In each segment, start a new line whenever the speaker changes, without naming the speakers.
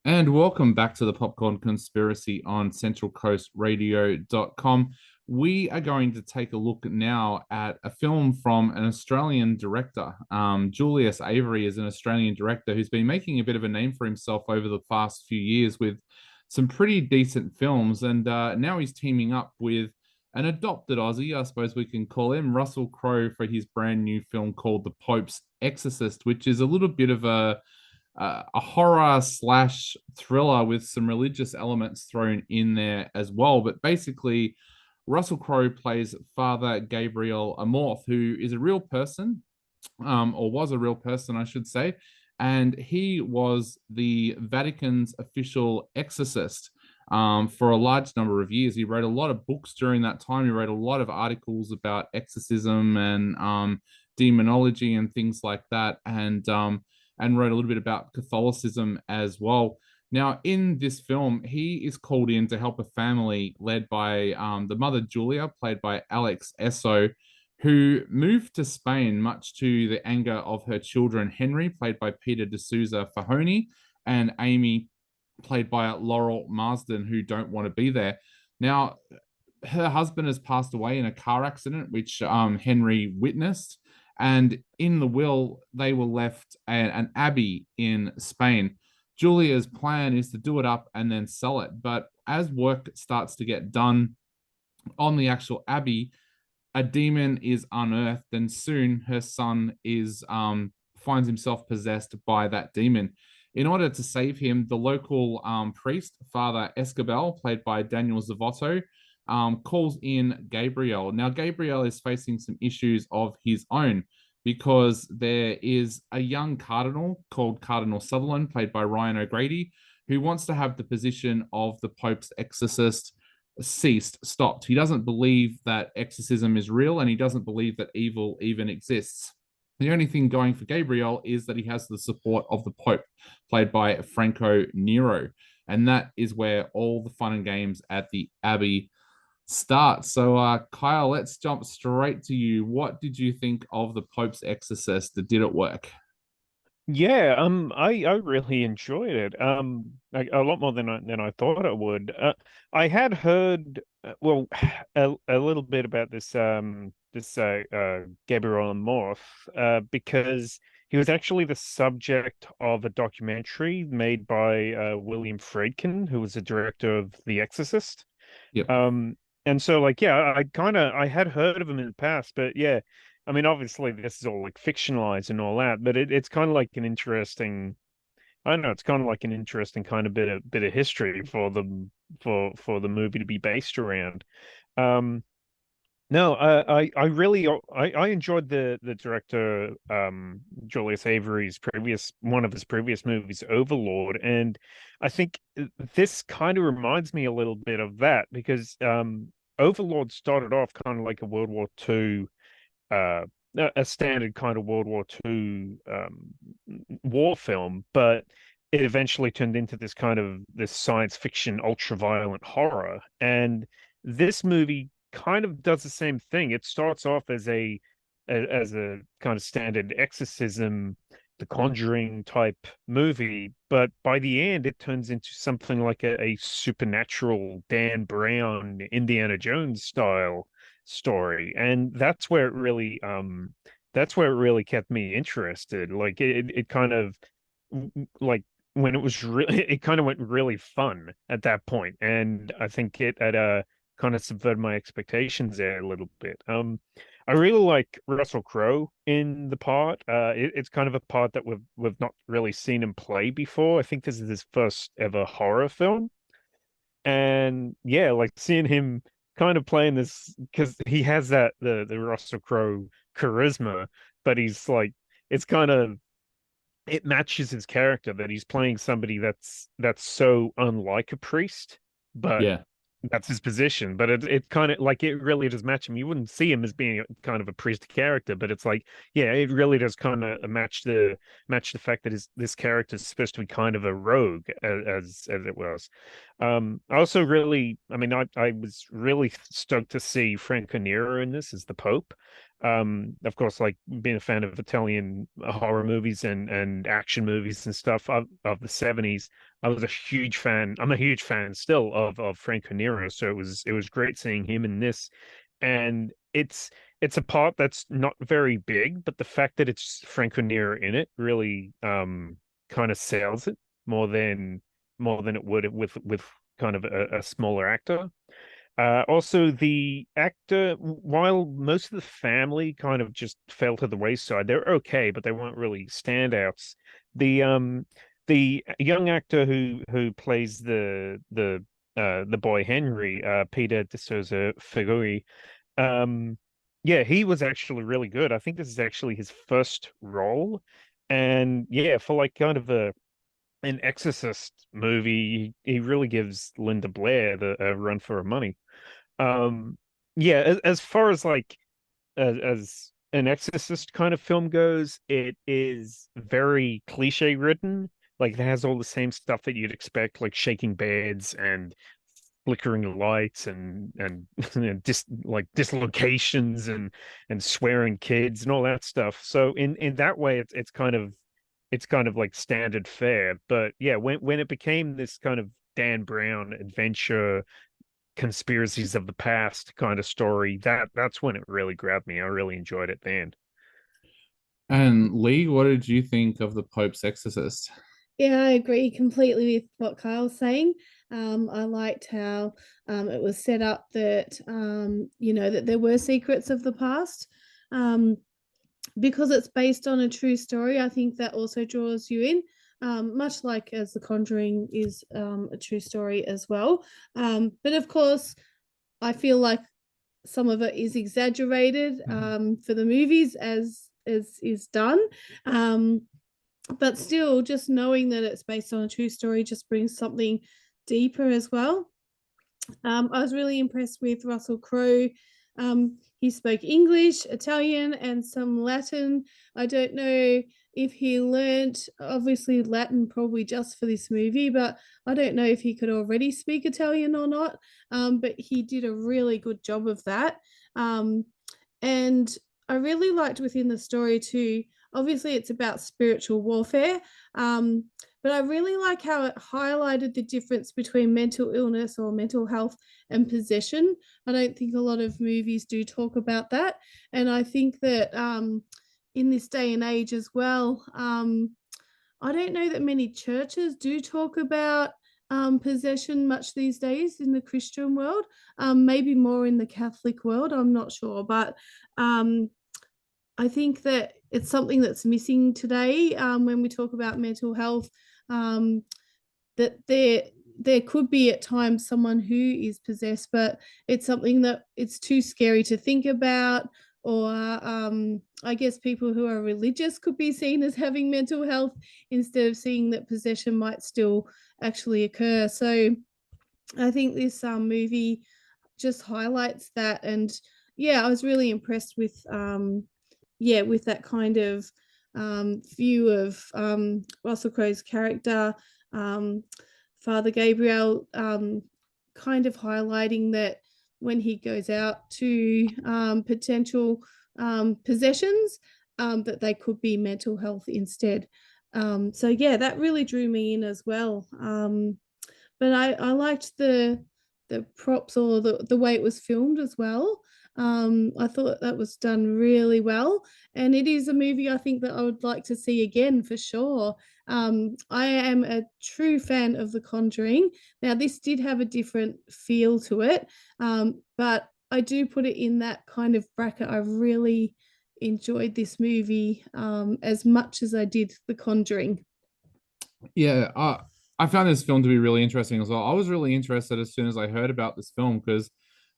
And welcome back to the Popcorn Conspiracy on centralcoastradio.com. We are going to take a look now at a film from an Australian director. Julius Avery is an Australian director who's been making a bit of a name for himself over the past few years with some pretty decent films. And now he's teaming up with an adopted Aussie, I suppose we can call him, Russell Crowe, for his brand new film called The Pope's Exorcist, which is a little bit of a horror slash thriller with some religious elements thrown in there as well. But basically, Russell Crowe plays Father Gabriel Amorth, who is a real person, or was a real person, I should say. And he was the Vatican's official exorcist for a large number of years. He wrote a lot of books during that time. He wrote a lot of articles about exorcism and demonology and things like that. And wrote a little bit about Catholicism as well. Now, in this film, he is called in to help a family led by the mother, Julia, played by Alex Esso, who moved to Spain much to the anger of her children, Henry, played by Peter D'Souza Fahony, and Amy, played by Laurel Marsden, who don't want to be there. Now, her husband has passed away in a car accident, which Henry witnessed. And in the will, they were left an abbey in Spain. Julia's plan is to do it up and then sell it. But as work starts to get done on the actual abbey, a demon is unearthed, and soon her son is finds himself possessed by that demon. In order to save him, the local priest, Father Escobel, played by Daniel Zavotto, calls in Gabriel. Now, Gabriel is facing some issues of his own because there is a young cardinal called Cardinal Sutherland, played by Ryan O'Grady, who wants to have the position of the Pope's exorcist stopped. He doesn't believe that exorcism is real, and he doesn't believe that evil even exists. The only thing going for Gabriel is that he has the support of the Pope, played by Franco Nero. And that is where all the fun and games at the Abbey start. So, Kyle, let's jump straight to you. What did you think of the Pope's Exorcist? Did it work?
Yeah, I really enjoyed it. A lot more than I thought I would. I had heard, well, a little bit about this Gabriel Amorth, because he was actually the subject of a documentary made by William Friedkin, who was the director of The Exorcist.
Yep.
And so like, yeah, I had heard of him in the past, but yeah, I mean, obviously this is all like fictionalized and all that, but it's kind of like an interesting, I don't know, it's kind of like an interesting kind of bit of history for for the movie to be based around. Um, no, I really I enjoyed the director Julius Avery's previous one of his previous movies, Overlord, and I think this kind of reminds me a little bit of that because Overlord started off kind of like a World War II uh a standard kind of World War II war film, but it eventually turned into this kind of this science fiction ultra violent horror, and this movie kind of does the same thing. It starts off as a kind of standard exorcism, the Conjuring type movie, but by the end it turns into something like a supernatural Dan Brown Indiana Jones style story, and that's where it really kept me interested. Like it kind of like when it was really it kind of went really fun at that point, and I think it had kind of subverted my expectations there a little bit. I really like Russell Crowe in the part. It's kind of a part that we've not really seen him play before. I think this is his first ever horror film, and yeah, like seeing him kind of playing this because he has that the Russell Crowe charisma, but he's like it's kind of it matches his character that he's playing somebody that's so unlike a priest, but
Yeah.
that's his position. But it kind of like it really does match him. You wouldn't see him as being kind of a priest character, but it's like, yeah, it really does kind of match the fact that this character is supposed to be kind of a rogue as it was. I also really, I mean, I was really stoked to see Franco Nero in this as the Pope. Of course, like being a fan of Italian horror movies and action movies and stuff of the 70s, I was a huge fan. I'm a huge fan still of Franco Nero, so it was great seeing him in this. And it's a part that's not very big, but the fact that it's Franco Nero in it really kind of sells it more than it would with kind of a smaller actor. Also, the actor, while most of the family kind of just fell to the wayside, they're okay, but they weren't really standouts. The the young actor who plays the boy Henry, Peter de Souza Figuri, um, yeah, he was actually really good. I think this is actually his first role, and yeah, for like kind of an Exorcist movie, he really gives Linda Blair the run for her money. Um, yeah, as far as like as an Exorcist kind of film goes, it is very cliche written. Like it has all the same stuff that you'd expect, like shaking beds and flickering lights and and like dislocations and swearing kids and all that stuff. So in that way, it's kind of like standard fare. But yeah, when it became this kind of Dan Brown adventure conspiracies of the past kind of story, that's when it really grabbed me. I really enjoyed it then.
And Lee, what did you think of the Pope's Exorcist?
Yeah, I agree completely with what Kyle's saying. I liked how it was set up that that there were secrets of the past. Um, because it's based on a true story, I think that also draws you in. Much like as The Conjuring is a true story as well. But of course, I feel like some of it is exaggerated for the movies as is done. Um, but still, just knowing that it's based on a true story just brings something deeper as well. I was really impressed with Russell Crowe. He spoke English, Italian, and some Latin. I don't know if he learned, obviously, Latin probably just for this movie, but I don't know if he could already speak Italian or not. But he did a really good job of that. Um, and I really liked within the story too. Obviously, it's about spiritual warfare. But I really like how it highlighted the difference between mental illness or mental health and possession. I don't think a lot of movies do talk about that. And I think that in this day and age as well, I don't know that many churches do talk about possession much these days in the Christian world. Maybe more in the Catholic world, I'm not sure. But I think that it's something that's missing today when we talk about mental health. That there could be at times someone who is possessed, but it's something that it's too scary to think about. Or I guess people who are religious could be seen as having mental health instead of seeing that possession might still actually occur. So I think this movie just highlights that. And yeah, I was really impressed with with that kind of view of Russell Crowe's character, um, Father Gabriel, kind of highlighting that when he goes out to potential possessions, that they could be mental health instead. So yeah, that really drew me in as well. But I liked the props or the way it was filmed as well. I thought that was done really well, and it is a movie I think that I would like to see again for sure. I am a true fan of The Conjuring. Now, this did have a different feel to it, but I do put it in that kind of bracket. I really enjoyed this movie as much as I did The Conjuring.
Yeah, I found this film to be really interesting as well. I was really interested as soon as I heard about this film because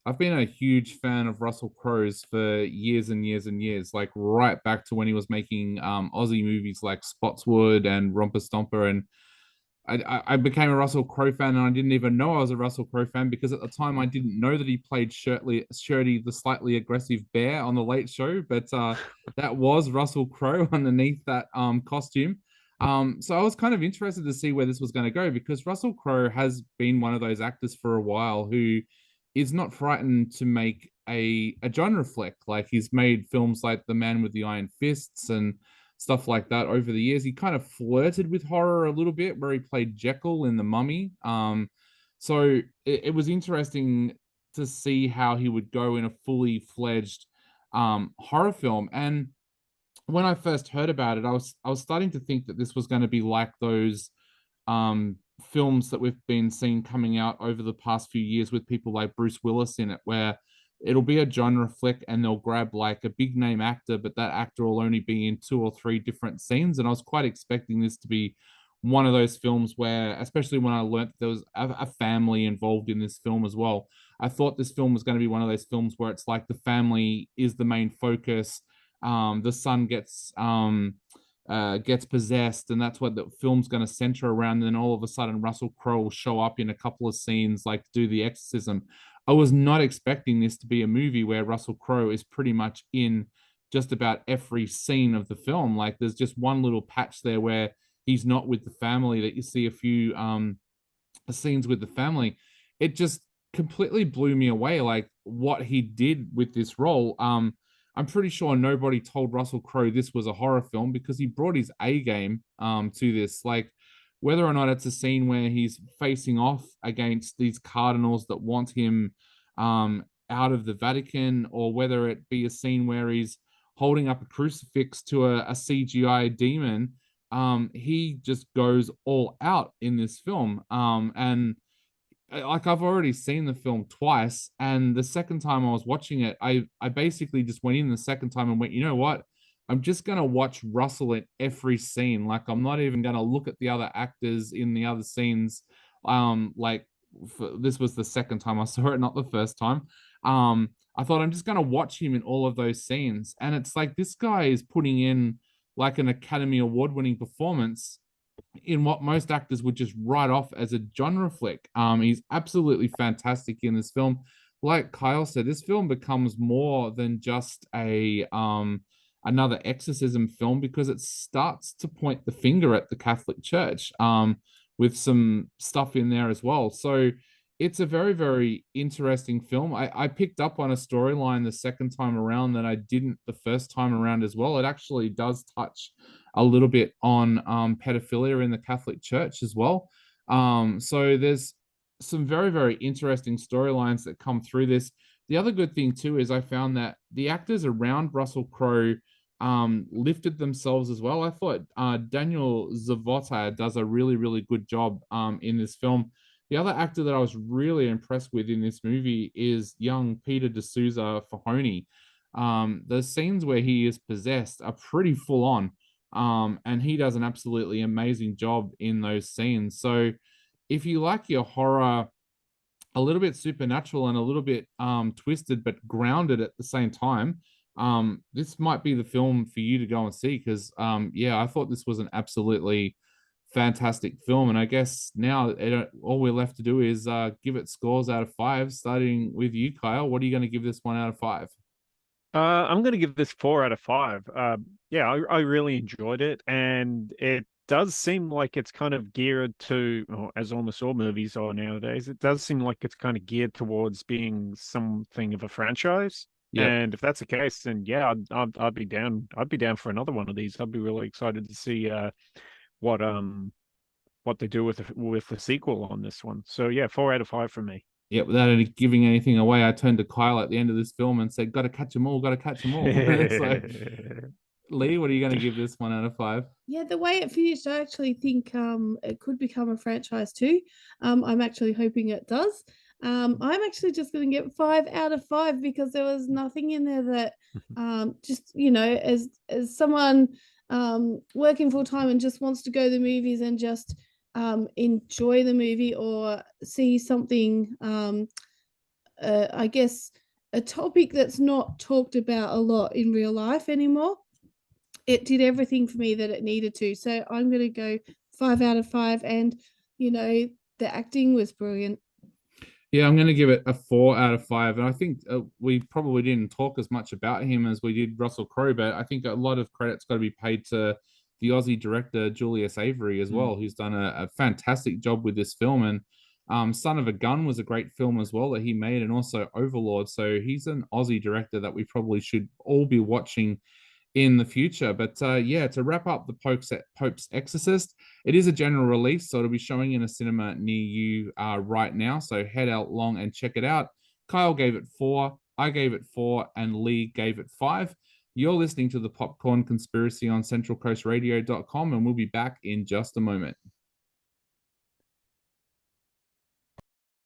I've been a huge fan of Russell Crowe's for years and years and years, like right back to when he was making Aussie movies like Spotswood and Romper Stomper. And I became a Russell Crowe fan, and I didn't even know I was a Russell Crowe fan because at the time I didn't know that he played Shirley, the slightly aggressive bear on the Late Show, but that was Russell Crowe underneath that costume. So I was kind of interested to see where this was going to go because Russell Crowe has been one of those actors for a while who is not frightened to make a genre flick. Like he's made films like The Man with the Iron Fists and stuff like that over the years. He kind of flirted with horror a little bit, where he played Jekyll in The Mummy. So it was interesting to see how he would go in a fully fledged horror film. And when I first heard about it, I was starting to think that this was going to be like those films that we've been seeing coming out over the past few years with people like Bruce Willis in it, where it'll be a genre flick and they'll grab like a big name actor, but that actor will only be in 2 or 3 different scenes. And I was quite expecting this to be one of those films where, especially when I learned there was a family involved in this film as well, I thought this film was going to be one of those films where it's like the family is the main focus. The son gets possessed, and that's what the film's going to center around. And then all of a sudden, Russell Crowe will show up in a couple of scenes, like do the exorcism. I was not expecting this to be a movie where Russell Crowe is pretty much in just about every scene of the film. Like there's just one little patch there where he's not with the family, that you see a few scenes with the family. It just completely blew me away, like what he did with this role. I'm pretty sure nobody told Russell Crowe this was a horror film, because he brought his A game to this. Like whether or not it's a scene where he's facing off against these cardinals that want him out of the Vatican, or whether it be a scene where he's holding up a crucifix to a CGI demon, he just goes all out in this film. And like I've already seen the film twice, and the second time I was watching it, I basically just went in the second time and went, you know what? I'm just gonna watch Russell in every scene. Like I'm not even gonna look at the other actors in the other scenes. This was the second time I saw it, not the first time. I thought I'm just gonna watch him in all of those scenes, and it's like this guy is putting in like an Academy Award winning performance in what most actors would just write off as a genre flick. He's absolutely fantastic in this film. Like Kyle said, this film becomes more than just a another exorcism film, because it starts to point the finger at the Catholic Church with some stuff in there as well. So it's a very, very interesting film. I picked up on a storyline the second time around that I didn't the first time around as well. It actually does touch a little bit on pedophilia in the Catholic Church as well. So there's some very, very interesting storylines that come through this. The other good thing too is I found that the actors around Russell Crowe lifted themselves as well. I thought Daniel Zavotta does a really, really good job in this film. The other actor that I was really impressed with in this movie is young Peter D'Souza Fahony. The scenes where he is possessed are pretty full on. And he does an absolutely amazing job in those scenes. So if you like your horror a little bit supernatural and a little bit twisted but grounded at the same time, this might be the film for you to go and see, because I thought this was an absolutely fantastic film. And I guess now all we're left to do is give it scores out of 5, starting with you, Kyle. What are you going to give this one out of 5?
I'm going to give this 4 out of 5. I really enjoyed it, and it does seem like it's kind of geared to, as almost all movies are nowadays, it does seem like it's kind of geared towards being something of a franchise.
Yep.
And if that's the case, then yeah, I'd be down. I'd be down for another one of these. I'd be really excited to see what they do with the sequel on this one. So yeah, 4 out of 5 for me.
Yeah, without any giving anything away, I turned to Kyle at the end of this film and said, "Got to catch them all, got to catch them all." So, Lee, what are you going to give this 1 out of 5?
Yeah, the way it finished, I actually think it could become a franchise too. I'm actually hoping it does. I'm actually just going to get 5 out of 5, because there was nothing in there that just, as someone working full time and just wants to go to the movies and just enjoy the movie, or see something, I guess, a topic that's not talked about a lot in real life anymore. It did everything for me that it needed to. So I'm going to go 5 out of 5. And, the acting was brilliant.
Yeah, I'm going to give it a 4 out of 5. And I think we probably didn't talk as much about him as we did Russell Crowe, but I think a lot of credit's got to be paid to the Aussie director Julius Avery as well, who's done a fantastic job with this film. And Son of a Gun was a great film as well that he made, and also Overlord. So he's an Aussie director that we probably should all be watching in the future. But yeah, to wrap up the Pope's Exorcist, it is a general release, so it'll be showing in a cinema near you right now. So head out long and check it out. Kyle gave it 4, I gave it 4, and Lee gave it 5. You're listening to the Popcorn Conspiracy on centralcoastradio.com, and we'll be back in just a moment.